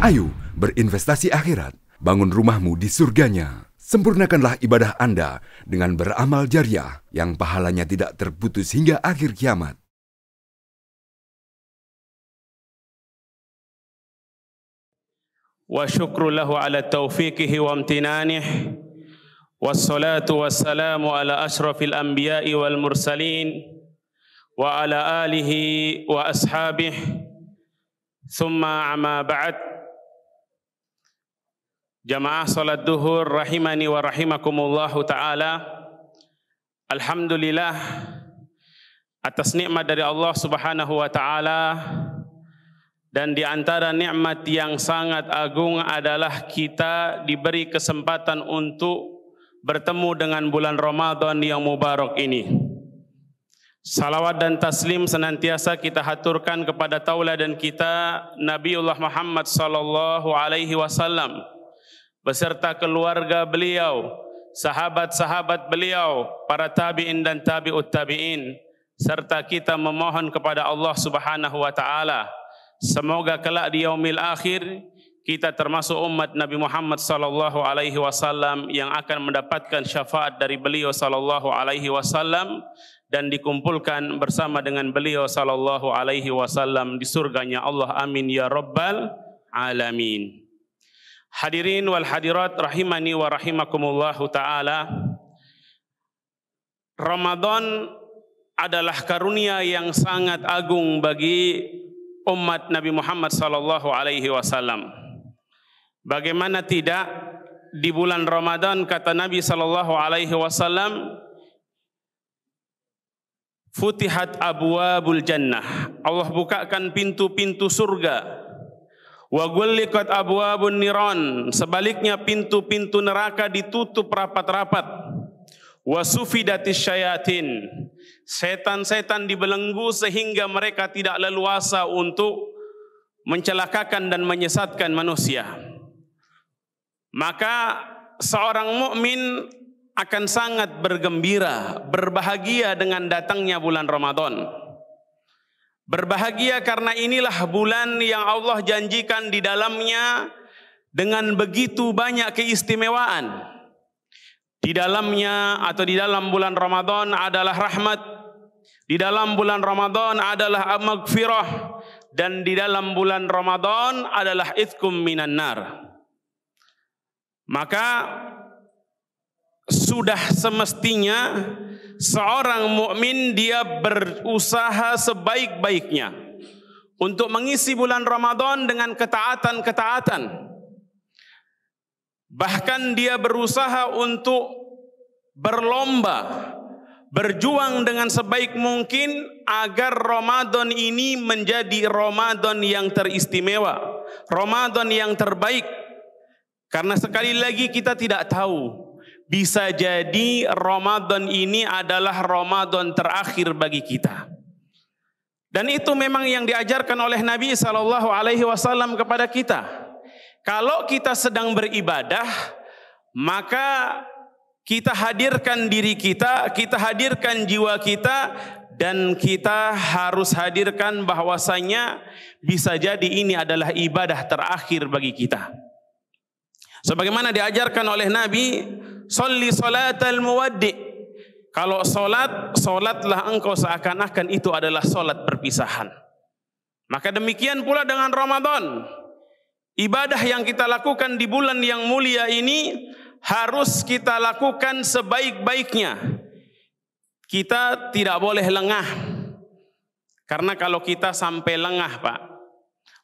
Ayo berinvestasi akhirat, bangun rumahmu di surganya. Sempurnakanlah ibadah Anda dengan beramal jariah yang pahalanya tidak terputus hingga akhir kiamat. Wa syukru lahu ala taufiqihi wa amtinanih. Wassalatu wassalamu ala ashrafil anbiya'i wal mursalin wa ala alihi wa ashabihi. Thumma amma ba'd. Jamaah salat duhur rahimani wa rahimakumullahu ta'ala. Alhamdulillah atas nikmat dari Allah subhanahu wa ta'ala. Dan di antara nikmat yang sangat agung adalah kita diberi kesempatan untuk bertemu dengan bulan Ramadan yang mubarak ini. Salawat dan taslim senantiasa kita haturkan kepada tauladan kita Nabiullah Muhammad sallallahu alaihi wasallam beserta keluarga beliau, sahabat-sahabat beliau, para tabi'in dan tabi'ut tabi'in, serta kita memohon kepada Allah subhanahu wa ta'ala semoga kelak di yaumil akhir kita termasuk umat Nabi Muhammad sallallahu alaihi wasallam yang akan mendapatkan syafaat dari beliau sallallahu alaihi wasallam dan dikumpulkan bersama dengan beliau sallallahu alaihi wasallam di surganya Allah. Amin ya rabbal alamin. Hadirin wal hadirat rahimani wa rahimakumullahu ta'ala. Ramadan adalah karunia yang sangat agung bagi umat Nabi Muhammad sallallahu alaihi wasallam. Bagaimana tidak, di bulan Ramadan kata Nabi sallallahu alaihi wasallam, futihat abwabul jannah. Allah bukakan pintu-pintu surga. Wa ghulliqat abwabun niran, sebaliknya pintu-pintu neraka ditutup rapat-rapat. Wa sufidatis syayatin, setan-setan dibelenggu sehingga mereka tidak leluasa untuk mencelakakan dan menyesatkan manusia. Maka seorang mukmin akan sangat bergembira, berbahagia dengan datangnya bulan Ramadan. Berbahagia karena inilah bulan yang Allah janjikan di dalamnya dengan begitu banyak keistimewaan. Di dalamnya atau di dalam bulan Ramadan adalah rahmat, di dalam bulan Ramadan adalah maghfirah, dan di dalam bulan Ramadan adalah itqum minan nar. Maka sudah semestinya seorang mukmin dia berusaha sebaik-baiknya untuk mengisi bulan Ramadan dengan ketaatan-ketaatan. Bahkan dia berusaha untuk berlomba, berjuang dengan sebaik mungkin agar Ramadan ini menjadi Ramadan yang teristimewa, Ramadan yang terbaik. Karena sekali lagi kita tidak tahu, bisa jadi Ramadan ini adalah Ramadan terakhir bagi kita. Dan itu memang yang diajarkan oleh Nabi sallallahu alaihi wasallam kepada kita. Kalau kita sedang beribadah, maka kita hadirkan diri kita, kita hadirkan jiwa kita, dan kita harus hadirkan bahwasanya bisa jadi ini adalah ibadah terakhir bagi kita. Sebagaimana diajarkan oleh Nabi, sholli salatal muwaddi. Kalau solatlah engkau seakan-akan itu adalah solat perpisahan. Maka demikian pula dengan Ramadan. Ibadah yang kita lakukan di bulan yang mulia ini harus kita lakukan sebaik-baiknya. Kita tidak boleh lengah. Karena kalau kita sampai lengah, Pak,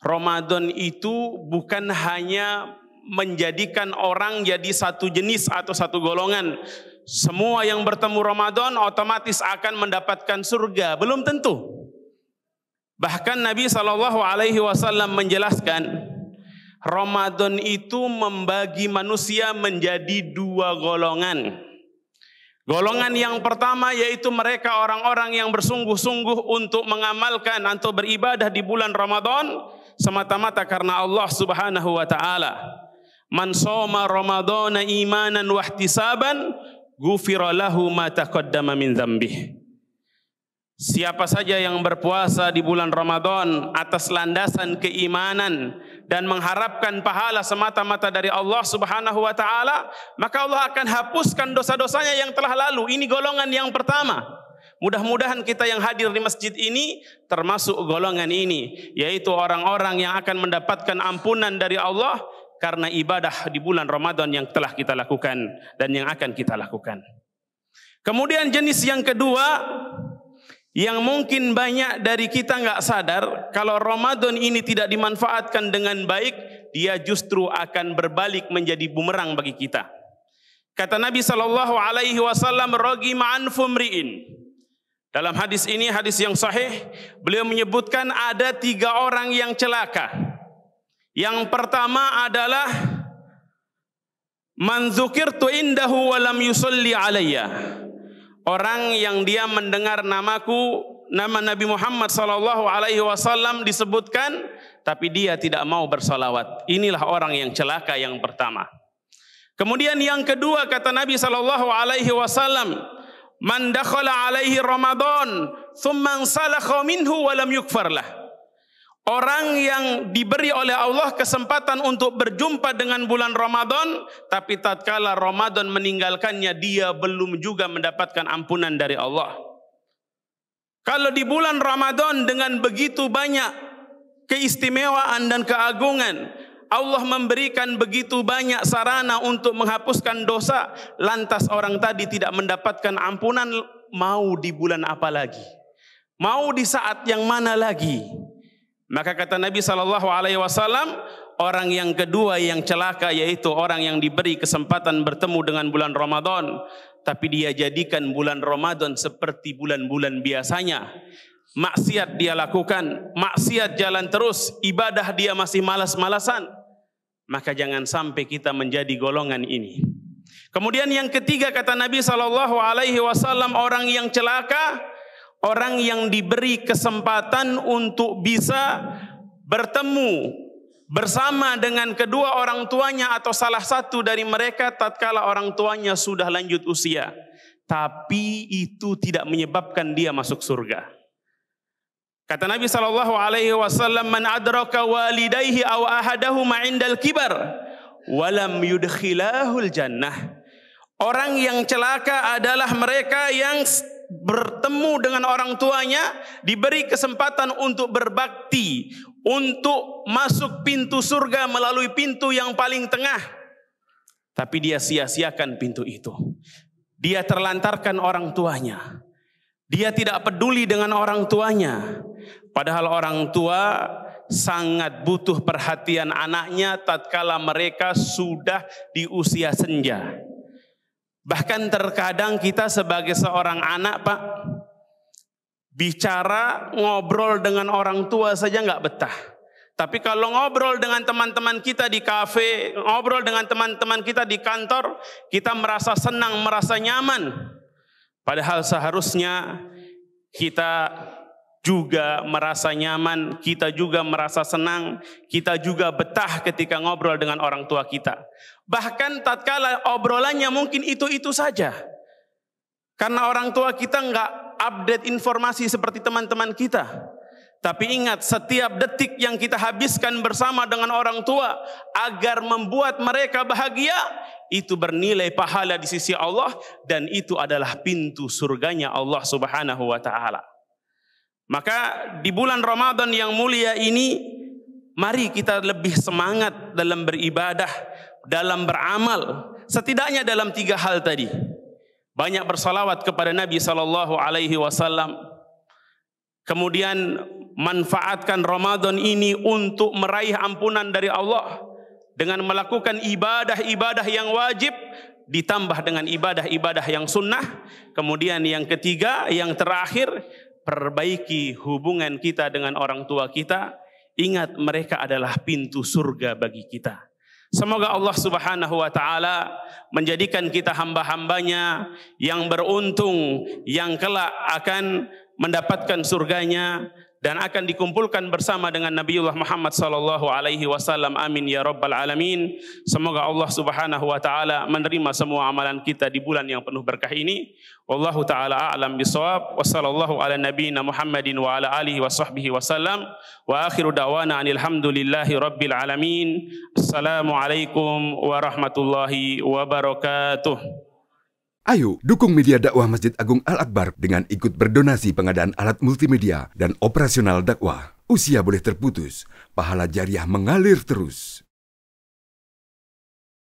Ramadan itu bukan hanya menjadikan orang jadi satu jenis atau satu golongan. Semua yang bertemu Ramadan otomatis akan mendapatkan surga. Belum tentu. Bahkan Nabi SAW menjelaskan, Ramadan itu membagi manusia menjadi dua golongan. Golongan yang pertama yaitu mereka orang-orang yang bersungguh-sungguh untuk mengamalkan atau beribadah di bulan Ramadan semata-mata karena Allah Subhanahu wa taala. Man shoma Ramadhana imanan wa ihtisaban ghufira lahu ma taqaddama min dzambih. Siapa saja yang berpuasa di bulan Ramadan atas landasan keimanan dan mengharapkan pahala semata-mata dari Allah Subhanahu wa taala, maka Allah akan hapuskan dosa-dosanya yang telah lalu. Ini golongan yang pertama. Mudah-mudahan kita yang hadir di masjid ini termasuk golongan ini, yaitu orang-orang yang akan mendapatkan ampunan dari Allah karena ibadah di bulan Ramadan yang telah kita lakukan dan yang akan kita lakukan. Kemudian jenis yang kedua, yang mungkin banyak dari kita nggak sadar, kalau Ramadan ini tidak dimanfaatkan dengan baik, dia justru akan berbalik menjadi bumerang bagi kita. Kata Nabi SAW, "Ragima anfu mri'in." Dalam hadis ini, hadis yang sahih, beliau menyebutkan ada 3 orang yang celaka. Yang pertama adalah man dzukirtu indahu wa lam yusalli alayya. Orang yang dia mendengar namaku, nama Nabi Muhammad SAW disebutkan, tapi dia tidak mau bersalawat. Inilah orang yang celaka yang pertama. Kemudian yang kedua, kata Nabi SAW, man dakhala alaihi Ramadan thumma salakha minhu wa lam yukfar lah. Orang yang diberi oleh Allah kesempatan untuk berjumpa dengan bulan Ramadan, tapi tatkala Ramadan meninggalkannya, dia belum juga mendapatkan ampunan dari Allah. Kalau di bulan Ramadan dengan begitu banyak keistimewaan dan keagungan, Allah memberikan begitu banyak sarana untuk menghapuskan dosa, lantas orang tadi tidak mendapatkan ampunan, mau di bulan apa lagi? Mau di saat yang mana lagi? Maka kata Nabi SAW, orang yang kedua yang celaka yaitu orang yang diberi kesempatan bertemu dengan bulan Ramadan, tapi dia jadikan bulan Ramadan seperti bulan-bulan biasanya. Maksiat dia lakukan, maksiat jalan terus, ibadah dia masih malas-malasan. Maka jangan sampai kita menjadi golongan ini. Kemudian yang ketiga kata Nabi SAW, orang yang celaka, orang yang diberi kesempatan untuk bisa bertemu bersama dengan kedua orang tuanya atau salah satu dari mereka tatkala orang tuanya sudah lanjut usia, tapi itu tidak menyebabkan dia masuk surga. Kata Nabi SAW, man adraka walidayhi aw ahadahuma indal kibar walam yudkhilahul jannah. Orang yang celaka adalah mereka yang bertemu dengan orang tuanya, diberi kesempatan untuk berbakti, untuk masuk pintu surga melalui pintu yang paling tengah, tapi dia sia-siakan pintu itu. Dia terlantarkan orang tuanya, dia tidak peduli dengan orang tuanya, padahal orang tua sangat butuh perhatian anaknya tatkala mereka sudah di usia senja. Bahkan terkadang kita sebagai seorang anak, Pak, bicara ngobrol dengan orang tua saja nggak betah. Tapi kalau ngobrol dengan teman-teman kita di kafe, ngobrol dengan teman-teman kita di kantor, kita merasa senang, merasa nyaman. Padahal seharusnya kita juga merasa nyaman, kita juga merasa senang, kita juga betah ketika ngobrol dengan orang tua kita. Bahkan tatkala obrolannya mungkin itu-itu saja. Karena orang tua kita nggak update informasi seperti teman-teman kita. Tapi ingat, setiap detik yang kita habiskan bersama dengan orang tua agar membuat mereka bahagia, itu bernilai pahala di sisi Allah, dan itu adalah pintu surganya Allah Subhanahu wa ta'ala. Maka di bulan Ramadan yang mulia ini, mari kita lebih semangat dalam beribadah, dalam beramal. Setidaknya dalam 3 hal tadi. Banyak bersalawat kepada Nabi SAW. Kemudian manfaatkan Ramadan ini untuk meraih ampunan dari Allah dengan melakukan ibadah-ibadah yang wajib ditambah dengan ibadah-ibadah yang sunnah. Kemudian yang ketiga, yang terakhir, perbaiki hubungan kita dengan orang tua kita. Ingat, mereka adalah pintu surga bagi kita. Semoga Allah Subhanahu wa ta'ala menjadikan kita hamba-hambanya yang beruntung, yang kelak akan mendapatkan surganya, dan akan dikumpulkan bersama dengan Nabiullah Muhammad sallallahu alaihi wasallam. Amin ya rabbal alamin. Semoga Allah Subhanahu wa taala menerima semua amalan kita di bulan yang penuh berkah ini. Wallahu taala a'lam bishawab. Wassallallahu ala nabiyyina Muhammadin wa ala alihi wa sahbihi wasallam. Wa akhiru da'wana anil hamdulillahi rabbil alamin. Assalamualaikum warahmatullahi wabarakatuh. Ayo dukung media dakwah Masjid Agung Al-Akbar dengan ikut berdonasi pengadaan alat multimedia dan operasional dakwah. Usia boleh terputus, pahala jariah mengalir terus.